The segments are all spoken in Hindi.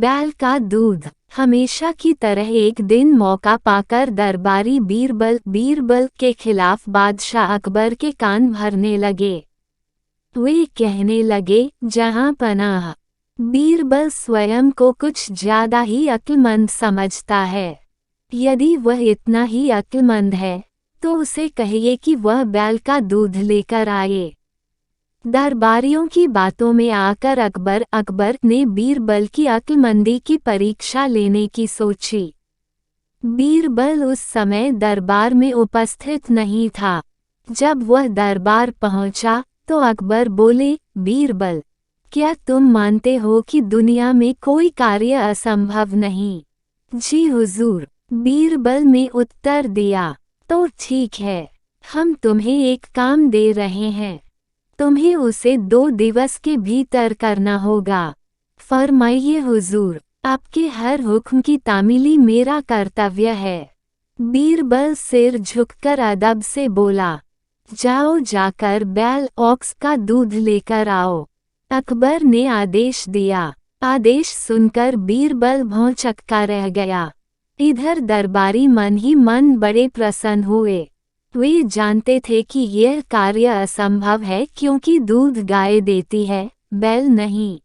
बैल का दूध। हमेशा की तरह एक दिन मौका पाकर दरबारी बीरबल के खिलाफ बादशाह अकबर के कान भरने लगे। वे कहने लगे, जहां पनाह। बीरबल स्वयं को कुछ ज्यादा ही अक्लमंद समझता है। यदि वह इतना ही अक्लमंद है तो उसे कहिए कि वह बैल का दूध लेकर आए। दरबारियों की बातों में आकर अकबर ने बीरबल की अक्लमंदी की परीक्षा लेने की सोची। बीरबल उस समय दरबार में उपस्थित नहीं था। जब वह दरबार पहुंचा तो अकबर बोले, बीरबल, क्या तुम मानते हो कि दुनिया में कोई कार्य असंभव नहीं? जी हुजूर, बीरबल ने उत्तर दिया। तो ठीक है, हम तुम्हें एक काम दे रहे हैं। तुम्हें उसे 2 दिवस के भीतर करना होगा। फरमाइए हुजूर, आपके हर हुक्म की तामीली मेरा कर्तव्य है। बीरबल सिर झुककर अदब से बोला, जाओ जाकर बैल ऑक्स का दूध लेकर आओ। अकबर ने आदेश दिया। आदेश सुनकर बीरबल भौंचक्का रह गया। इधर दरबारी मन ही मन बड़े प्रसन्न हुए। वे जानते थे कि यह कार्य असंभव है क्योंकि दूध गाय देती है, बैल नहीं।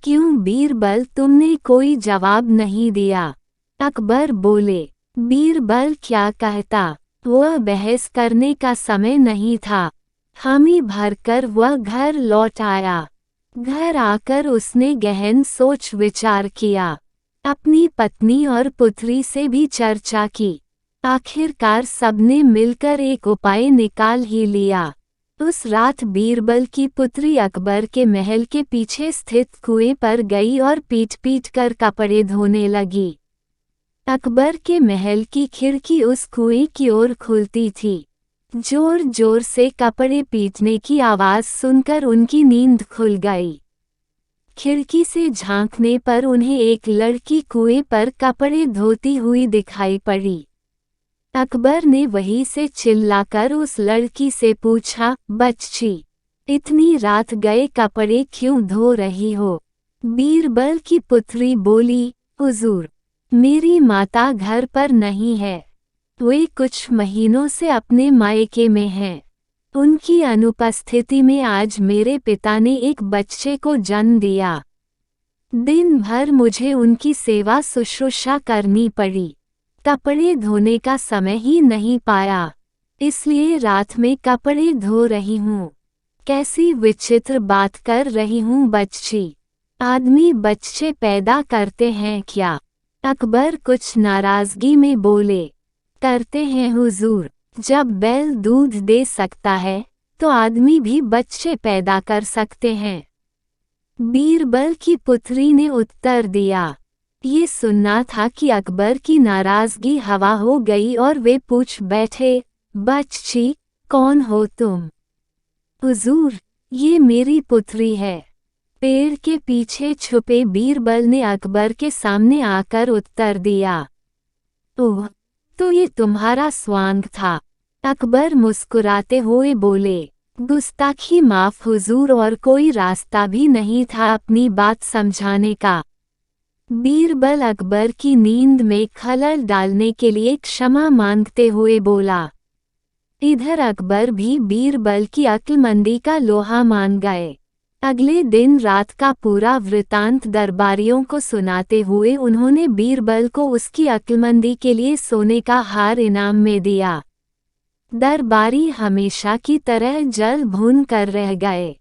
क्यों बीरबल, तुमने कोई जवाब नहीं दिया? अकबर बोले, बीरबल क्या कहता? वह बहस करने का समय नहीं था। हामी भरकर वह घर लौट आया। घर आकर उसने गहन सोच विचार किया। अपनी पत्नी और पुत्री से भी चर्चा की। आखिरकार सबने मिलकर एक उपाय निकाल ही लिया। उस रात बीरबल की पुत्री अकबर के महल के पीछे स्थित कुएं पर गई और पीट कर कपड़े धोने लगी। अकबर के महल की खिड़की उस कुएं की ओर खुलती थी। जोर जोर से कपड़े पीटने की आवाज सुनकर उनकी नींद खुल गई। खिड़की से झांकने पर उन्हें एक लड़की कुएं पर कपड़े धोती हुई दिखाई पड़ी। अकबर ने वहीं से चिल्लाकर उस लड़की से पूछा, बच्ची, इतनी रात गए कपड़े क्यों धो रही हो? बीरबल की पुत्री बोली, हुजूर, मेरी माता घर पर नहीं है। वे कुछ महीनों से अपने मायके में हैं। उनकी अनुपस्थिति में आज मेरे पिता ने एक बच्चे को जन्म दिया। दिन भर मुझे उनकी सेवा शुश्रूषा करनी पड़ी। कपड़े धोने का समय ही नहीं पाया, इसलिए रात में कपड़े धो रही हूँ। कैसी विचित्र बात कर रही हूँ बच्ची। आदमी बच्चे पैदा करते हैं क्या? अकबर कुछ नाराजगी में बोले, करते हैं हुजूर। जब बैल दूध दे सकता है तो आदमी भी बच्चे पैदा कर सकते हैं। बीरबल की पुत्री ने उत्तर दिया। ये सुनना था कि अकबर की नाराजगी हवा हो गई और वे पूछ बैठे, बच्ची, कौन हो तुम? हुजूर, ये मेरी पुत्री है। पेड़ के पीछे छुपे बीरबल ने अकबर के सामने आकर उत्तर दिया। ओह, तो ये तुम्हारा स्वांग था? अकबर मुस्कुराते हुए बोले, गुस्ताखी माफ हुजूर, और कोई रास्ता भी नहीं था अपनी बात समझाने का। बीरबल अकबर की नींद में खलल डालने के लिए क्षमा मांगते हुए बोला। इधर अकबर भी बीरबल की अक्लमंदी का लोहा मान गए। अगले दिन रात का पूरा वृतांत दरबारियों को सुनाते हुए उन्होंने बीरबल को उसकी अक्लमंदी के लिए सोने का हार इनाम में दिया। दरबारी हमेशा की तरह जल भून कर रह गए।